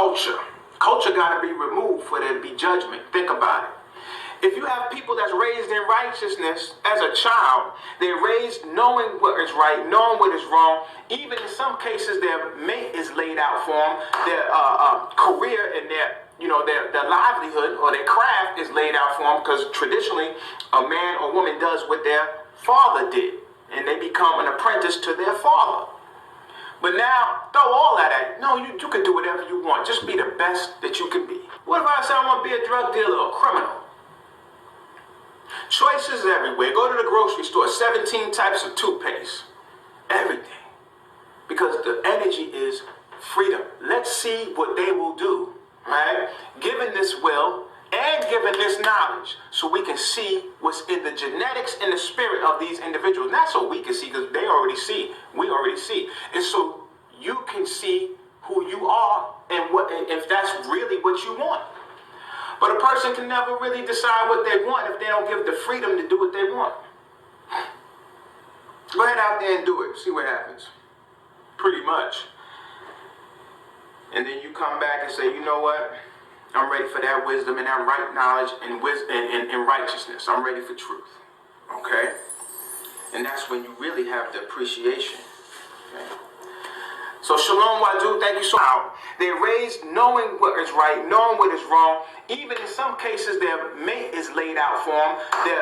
culture. Culture got to be removed for there to be judgment. Think about it. If you have people that's raised in righteousness as a child, they're raised knowing what is right, knowing what is wrong. Even in some cases, their mate is laid out for them. Their career and their livelihood or their craft is laid out for them, because traditionally, a man or woman does what their father did, and they become an apprentice to their father. But now, throw all that at you. No, you can do whatever you want. Just be the best that you can be. What if I say I want to be a drug dealer or a criminal? Choices everywhere. Go to the grocery store, 17 types of toothpaste. Everything. Because the energy is freedom. Let's see what they will do, right? Given this will and given this knowledge, so we can see what's in the genetics and the spirit of these individuals. Not so we can see, because they already see. We already see. And so you can see who you are and if that's really what you want. But a person can never really decide what they want if they don't give the freedom to do what they want. Go ahead out there and do it. See what happens. Pretty much. And then you come back and say, you know what? I'm ready for that wisdom and that right knowledge and righteousness. I'm ready for truth. Okay? And that's when you really have the appreciation. Okay? So Shalom Wadu, thank you so much. They're raised knowing what is right, knowing what is wrong. Even in some cases, their mate is laid out for them. Their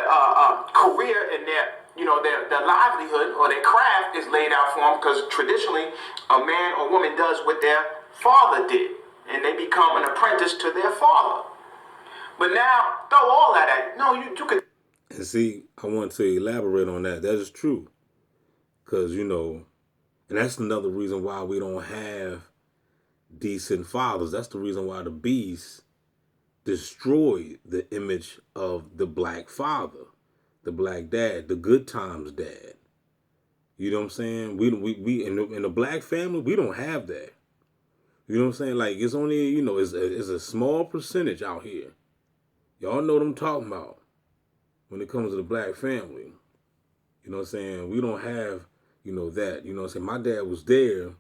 career and their livelihood or their craft is laid out for them, because traditionally, a man or woman does what their father did, and they become an apprentice to their father. But now, throw all that at you. No, you can. And see, I want to elaborate on that. That is true. Because, and that's another reason why we don't have decent fathers. That's the reason why the beast destroyed the image of the black father, the black dad, the good times dad. You know what I'm saying? We in the black family, we don't have that. You know what I'm saying? Like, it's only, it's a small percentage out here. Y'all know what I'm talking about when it comes to the black family. You know what I'm saying? We don't have, that. You know what I'm saying? My dad was there.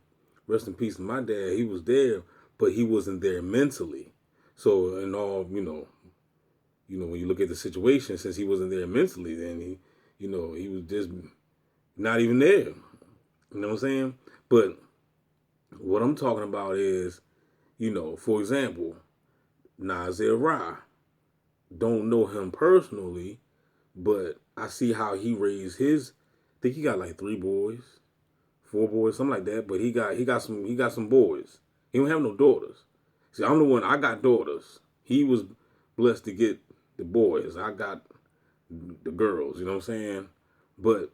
Rest in peace to my dad. He was there, but he wasn't there mentally. So, in all, when you look at the situation, since he wasn't there mentally, then he was just not even there. You know what I'm saying? But what I'm talking about is, for example, Nasir Ra. Don't know him personally, but I see how he raised his. I think he got like 3 boys, 4 boys, something like that. But he got some boys. He don't have no daughters. See, I'm the one. I got daughters. He was blessed to get the boys. I got the girls. You know what I'm saying? But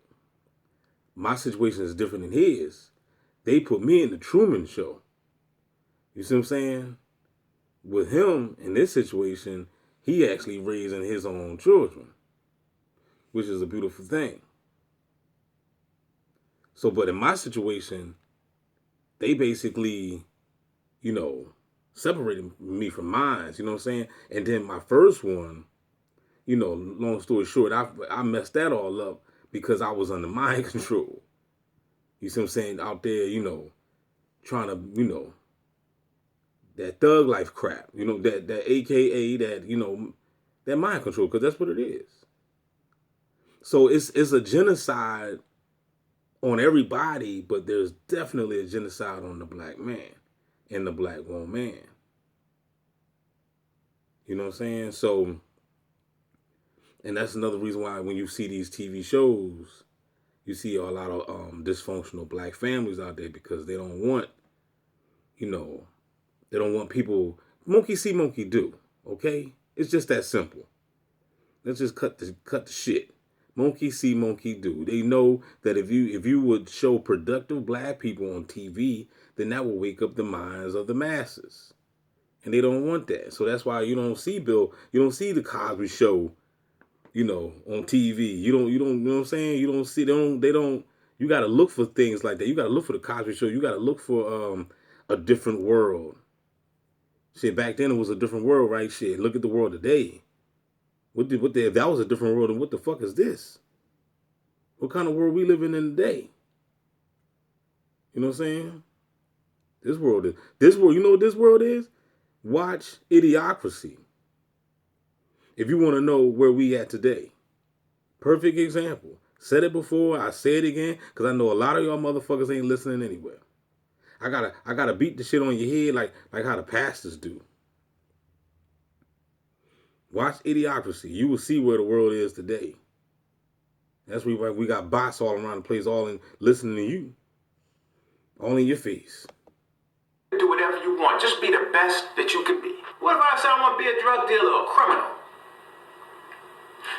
my situation is different than his. They put me in the Truman Show. You see what I'm saying? With him in this situation, he actually raising his own children, which is a beautiful thing. So, but in my situation, they basically, separated me from mine, you know what I'm saying? And then my first one, long story short, I messed that all up because I was under mind control. You see what I'm saying? Out there, trying to, that thug life crap, that AKA that, that mind control, because that's what it is. So it's a genocide on everybody, but there's definitely a genocide on the black man and the black woman. You know what I'm saying? So, and that's another reason why when you see these TV shows, you see a lot of dysfunctional black families out there, because they don't want, they don't want people, monkey see, monkey do, okay? It's just that simple. Let's just cut the shit. Monkey see, monkey do. They know that if you would show productive black people on TV, then that will wake up the minds of the masses. And they don't want that. So that's why you don't see you don't see the Cosby Show, on TV. You don't, you know what I'm saying? You don't see, they don't, you got to look for things like that. You got to look for the Cosby Show. You got to look for a different world. Shit, back then it was a different world, right? Shit, look at the world today. If that was a different world, then what the fuck is this? What kind of world we living in today? You know what I'm saying? This world is this world. You know what this world is? Watch Idiocracy. If you want to know where we at today. Perfect example. Said it before, I say it again, because I know a lot of y'all motherfuckers ain't listening anywhere. I gotta beat the shit on your head like how the pastors do. Watch Idiocracy. You will see where the world is today. That's why we got bots all around the place, all in listening to you. All in your face. Do whatever you want. Just be the best that you can be. What if I say I want to be a drug dealer or a criminal?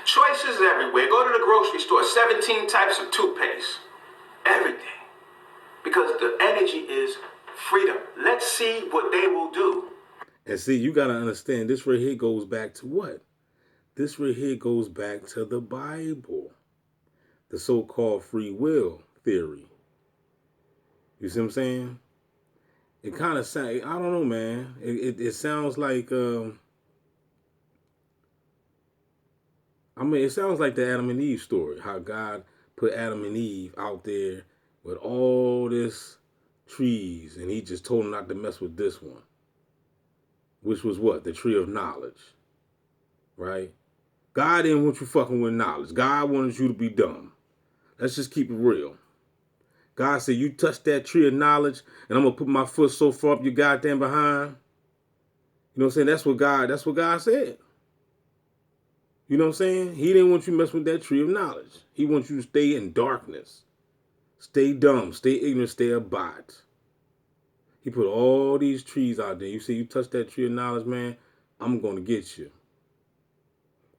Choices everywhere. Go to the grocery store. 17 types of toothpaste. Everything. Because the energy is freedom. Let's see what they will do. And see, you got to understand, this right here goes back to what? This right here goes back to the Bible. The so-called free will theory. You see what I'm saying? It kind of sounds, I don't know, man. It sounds like, it sounds like the Adam and Eve story. How God put Adam and Eve out there with all this trees, and he just told them not to mess with this one. Which was what? The tree of knowledge. Right? God didn't want you fucking with knowledge. God wanted you to be dumb. Let's just keep it real. God said, you touch that tree of knowledge, and I'm going to put my foot so far up your goddamn behind. You know what I'm saying? That's what God said. You know what I'm saying? He didn't want you to mess with that tree of knowledge. He wants you to stay in darkness. Stay dumb. Stay ignorant. Stay a bot. He put all these trees out there. You see, you touch that tree of knowledge, man, I'm going to get you.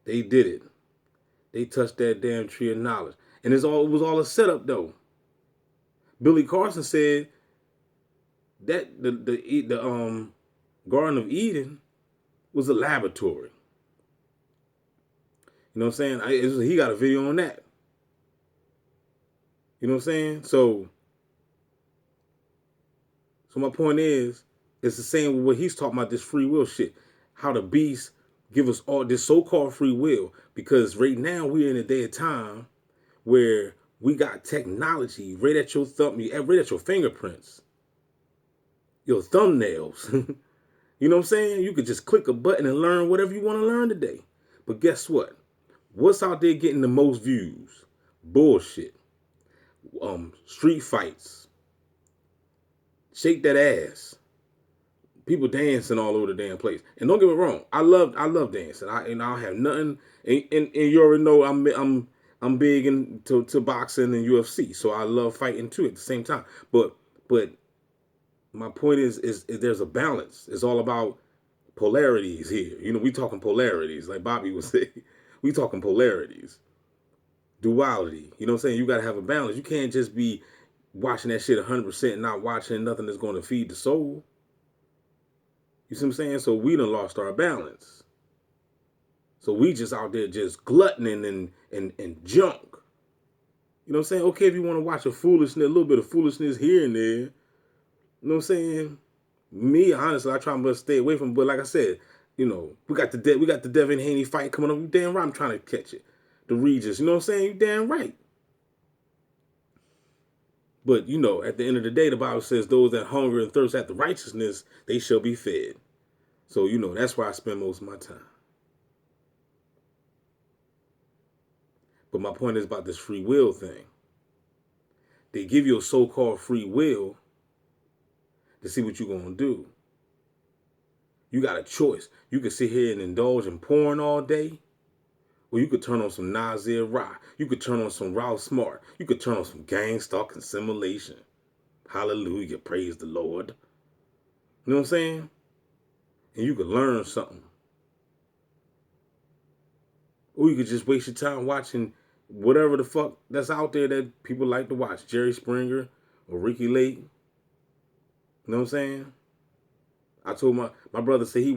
They did it. They touched that damn tree of knowledge. And it was all a setup, though. Billy Carson said that the Garden of Eden was a laboratory. You know what I'm saying? He got a video on that. You know what I'm saying? So my point is, it's the same with what he's talking about, this free will shit. How the beast give us all this so-called free will. Because right now we're in a day of time where we got technology right at your thumb, right at your fingerprints, your thumbnails. You know what I'm saying? You could just click a button and learn whatever you want to learn today. But guess what? What's out there getting the most views? Bullshit. Street fights. Shake that ass. People dancing all over the damn place. And don't get me wrong, I love dancing. I have nothing. And you already know I'm big into boxing and UFC, so I love fighting too at the same time. But my point is there's a balance. It's all about polarities here. You know, we talking polarities, like Bobby would say. We talking polarities, duality. You know what I'm saying? You got to have a balance. You can't just be watching that shit 100% and not watching nothing that's going to feed the soul. You see what I'm saying? So we done lost our balance. So we just out there just gluttoning and junk. You know what I'm saying? Okay, if you want to watch a little bit of foolishness here and there, you know what I'm saying? Me, honestly, I try my best to stay away from it. But like I said, you know, we got the Devin Haney fight coming up. You damn right I'm trying to catch it. The Regis, you know what I'm saying? You damn right. But, you know, at the end of the day, the Bible says those that hunger and thirst after righteousness, they shall be fed. So, you know, that's where I spend most of my time. But my point is about this free will thing. They give you a so-called free will to see what you're going to do. You got a choice. You could sit here and indulge in porn all day, or you could turn on some Nasir Rock. You could turn on some Ralph Smart. You could turn on some Gang Stalk and Simulation. Hallelujah. Praise the Lord. You know what I'm saying? And you could learn something. Or you could just waste your time watching whatever the fuck that's out there that people like to watch. Jerry Springer or Ricky Lake. You know what I'm saying? I told my brother, said he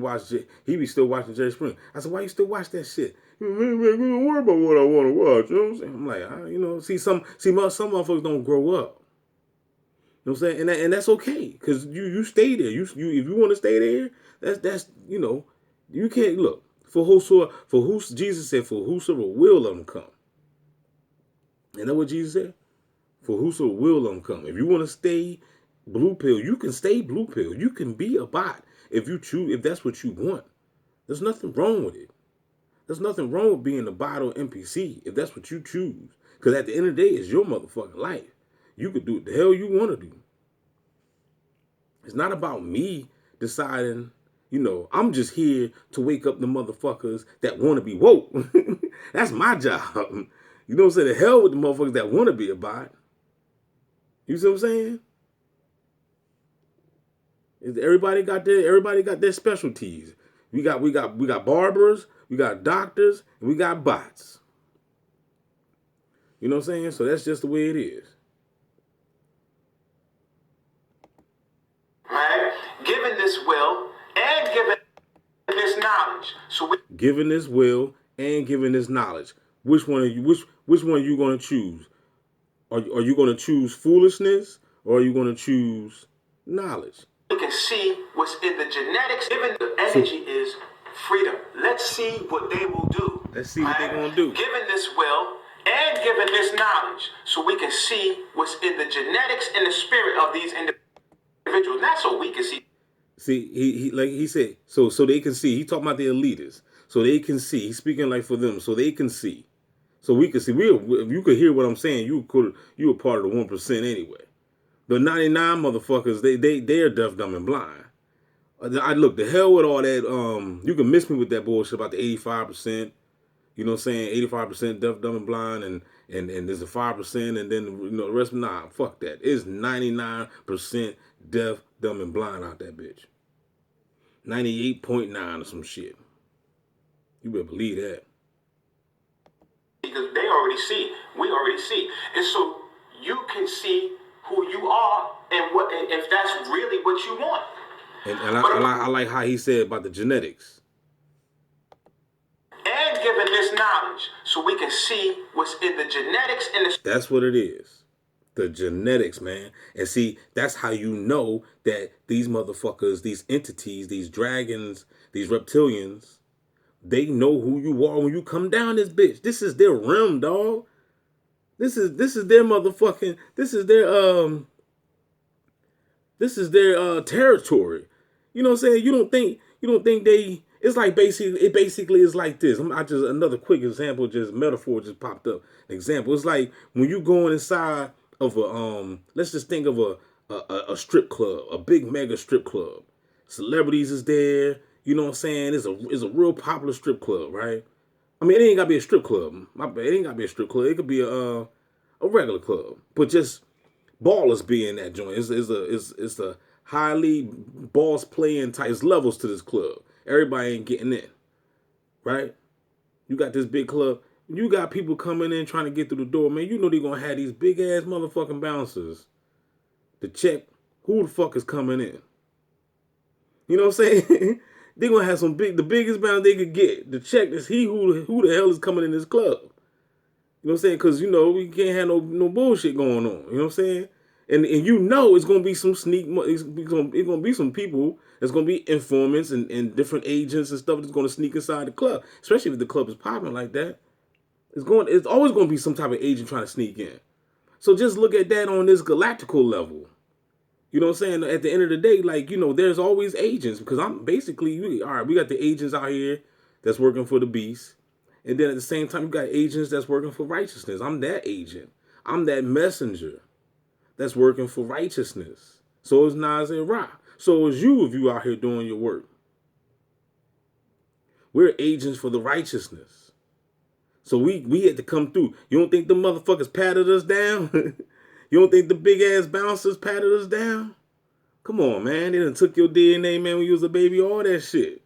be still watching Jerry Springer. I said, why you still watch that shit? Man, don't worry about what I want to watch. You know what I'm saying? I'm like, you know, some motherfuckers don't grow up. You know what I'm saying? And that's okay, because you stay there. You if you want to stay there, that's you know, you can't look Jesus said, for whosoever will let them come. Isn't that what Jesus said? For whosoever will let them come. If you want to stay blue pill. You can stay blue pill. You can be a bot if you choose, if that's what you want. There's nothing wrong with it. There's nothing wrong with being a bot or NPC if that's what you choose. Because at the end of the day, it's your motherfucking life. You could do what the hell you want to do. It's not about me deciding, I'm just here to wake up the motherfuckers that want to be woke. That's my job. You know what I'm saying? The hell with the motherfuckers that want to be a bot. You see what I'm saying? Everybody got their specialties. We got barbers, we got doctors, and we got bots. You know what I'm saying? So that's just the way it is. Right? Given this will and given this knowledge. Given this will and given this knowledge. Which one are you which one are you gonna choose? Are you gonna choose foolishness or are you gonna choose knowledge? We can see what's in the genetics. Given the energy is freedom. Let's see what they will do. Let's see what they're gonna do. Given this will and given this knowledge, so we can see what's in the genetics and the spirit of these individuals. Not so we can see. See, he like he said, so they can see. He talking about the elitists, so they can see. He's speaking like for them, so they can see, so we can see. If you could hear what I'm saying, you were part of the 1% anyway. The 99 motherfuckers, they are deaf, dumb, and blind. I look, the hell with all that. You can miss me with that bullshit about the 85%. You know what I'm saying? 85% deaf, dumb, and blind, and there's a 5%, and then the rest. Nah, fuck that. It's 99% deaf, dumb, and blind out that bitch. 98.9 or some shit. You better believe that. Because they already see, we already see, and so you can see who you are and what, and if that's really what you want. And I like how he said about the genetics. And given this knowledge, so we can see what's in the genetics and the. That's what it is. The genetics, man. And see, that's how you know that these motherfuckers, these entities, these dragons, these reptilians, they know who you are when you come down this bitch. This is their realm, dog. This is their motherfucking, this is their territory. You know what I'm saying? You don't think they, it's like basically is like this. Another quick example, just metaphor just popped up. An example. It's like when you go inside of a let's just think of a strip club, a big mega strip club. Celebrities is there, you know what I'm saying? It's a real popular strip club, right? I mean, it ain't gotta be a strip club. My bad, it ain't gotta be a strip club. It could be a regular club. But just ballers be in that joint. It's a highly boss playing type levels to this club. Everybody ain't getting in. Right? You got this big club. You got people coming in trying to get through the door, man. You know they're gonna have these big ass motherfucking bouncers to check who the fuck is coming in. You know what I'm saying? They're gonna have the biggest bounce they could get to check this who the hell is coming in this club. You know what I'm saying? Because we can't have no bullshit going on. You know what I'm saying? And it's gonna be some it's gonna be some people that's gonna be informants and different agents and stuff that's gonna sneak inside the club, especially if the club is popping like that. It's always gonna be some type of agent trying to sneak in. So just look at that on this galactical level. You know what I'm saying? At the end of the day, there's always agents, because I'm basically, all right, we got the agents out here that's working for the beast. And then at the same time, you got agents that's working for righteousness. I'm that agent. I'm that messenger that's working for righteousness. So is Nas and Ra. So is you if you out here doing your work. We're agents for the righteousness. So we had to come through. You don't think the motherfuckers patted us down? You don't think the big ass bouncers patted us down? Come on, man. They done took your DNA, man, when you was a baby, all that shit.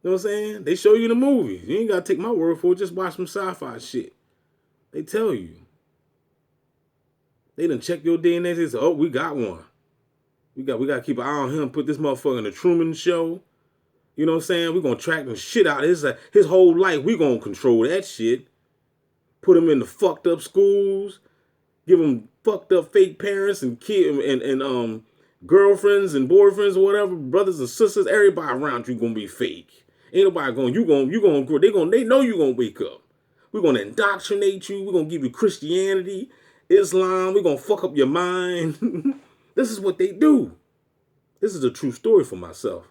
You know what I'm saying? They show you the movies. You ain't got to take my word for it. Just watch some sci-fi shit. They tell you. They done check your DNA. They say, oh, we got one. We got to keep an eye on him. Put this motherfucker in the Truman Show. You know what I'm saying? We're going to track the shit out of his whole life. We going to control that shit. Put him in the fucked up schools. Give him fucked up fake parents and and girlfriends and boyfriends or whatever, brothers and sisters. Everybody around you gonna be fake. Ain't nobody going. You gonna grow. They know you gonna wake up. We're gonna indoctrinate you. We're gonna give you Christianity, Islam. We're gonna fuck up your mind. This is what they do. This is a true story for myself.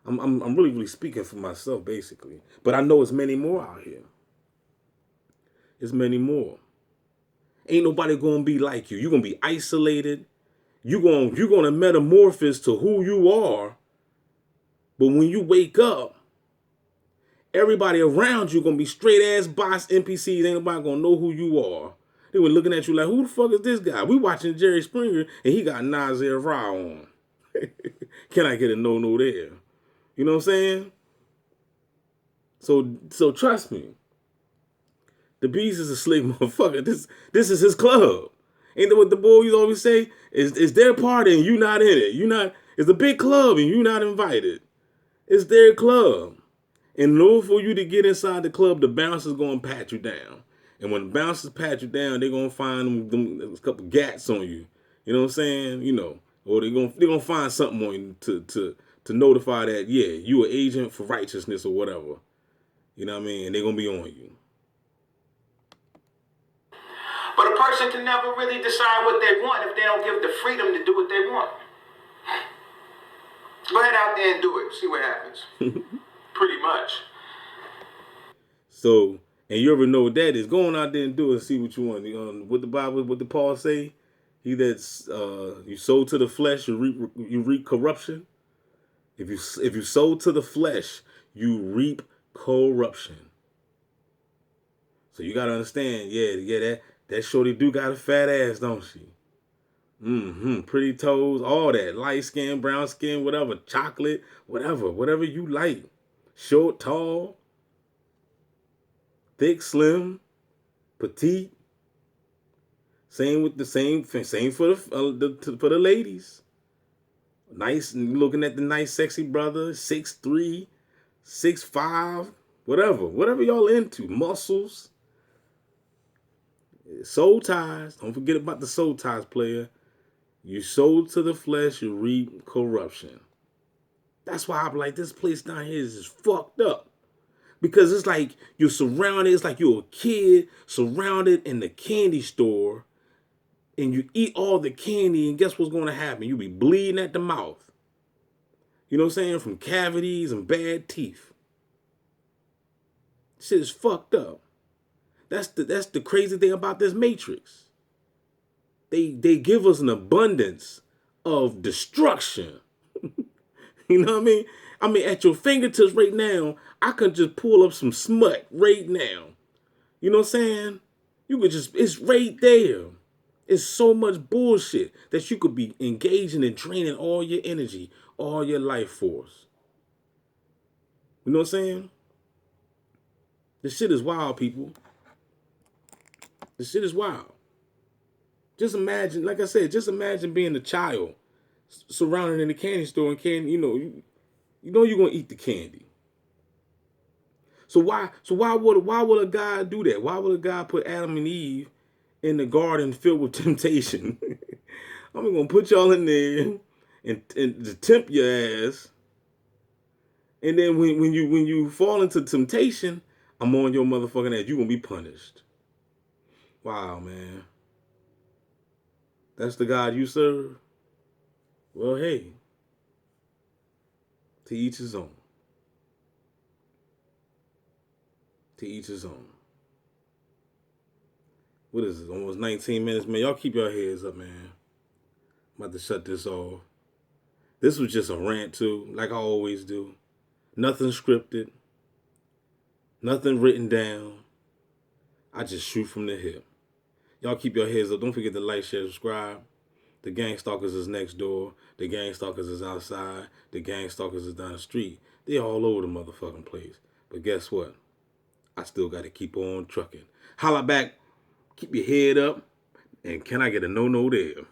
I'm really speaking for myself, basically. But I know it's many more out here. It's many more. Ain't nobody gonna be like you. You're gonna be isolated. You're gonna metamorphose to who you are. But when you wake up, everybody around you gonna be straight ass boss NPCs. Ain't nobody gonna know who you are. They were looking at you like, who the fuck is this guy? We watching Jerry Springer and he got Nasir Ra on. Can I get a no there? You know what I'm saying? So trust me. The Beast is a slick motherfucker. This is his club. Ain't that what the boys always say? It's their party and you not in it. It's a big club and you not invited. It's their club. In order for you to get inside the club, the bouncers gonna pat you down. And when the bouncers pat you down, they're gonna find them a couple gats on you. You know what I'm saying? You know, or they're gonna find something on you to notify that, yeah, you an agent for righteousness or whatever. You know what I mean? And they're gonna be on you. But a person can never really decide what they want if they don't give the freedom to do what they want. Go ahead out there and do it. See what happens. Pretty much. So, and you ever know what that is? Go on out there and do it and see what you want. What the Bible, what the Paul say? He that's you sow to the flesh, you reap corruption. If you sow to the flesh, you reap corruption. So you gotta understand, yeah, that shorty do got a fat ass, don't she? Pretty toes, all that. Light skin, brown skin, whatever, chocolate, whatever you like. Short, tall, thick, slim, petite. Same for the ladies. Nice, looking at the nice sexy brother, 6'3", 6'5", whatever y'all into. Muscles. Soul ties. Don't forget about the soul ties, player. You sow to the flesh, you reap corruption. That's why I'm like, this place down here is just fucked up. Because it's like you're surrounded, it's like you're a kid surrounded in the candy store, and you eat all the candy, and guess what's going to happen? You'll be bleeding at the mouth. You know what I'm saying? From cavities and bad teeth. Shit is fucked up. That's the crazy thing about this Matrix. They give us an abundance of destruction. You know what I mean? I mean, at your fingertips right now, I could just pull up some smut right now. You know what I'm saying? You could just, it's right there. It's so much bullshit that you could be engaging and draining all your energy, all your life force. You know what I'm saying? This shit is wild, people. This shit is wild. Just imagine, like I said, just imagine being a child surrounded in the candy store and candy, you know you're gonna eat the candy. So why would a God do that? Why would a God put Adam and Eve in the garden filled with temptation? I'm gonna put y'all in there and to tempt your ass. And then when you fall into temptation, I'm on your motherfucking ass. You're gonna be punished. Wow, man. That's the God you serve? Well, hey, to each his own. To each his own. What is it? Almost 19 minutes, man. Y'all keep your heads up, man. I'm about to shut this off. This was just a rant, too, like I always do. Nothing scripted. Nothing written down. I just shoot from the hip. Y'all keep your heads up. Don't forget to like, share, subscribe. The gang stalkers is next door. The gang stalkers is outside. The gang stalkers is down the street. They all over the motherfucking place. But guess what? I still got to keep on trucking. Holla back. Keep your head up. And can I get a no there?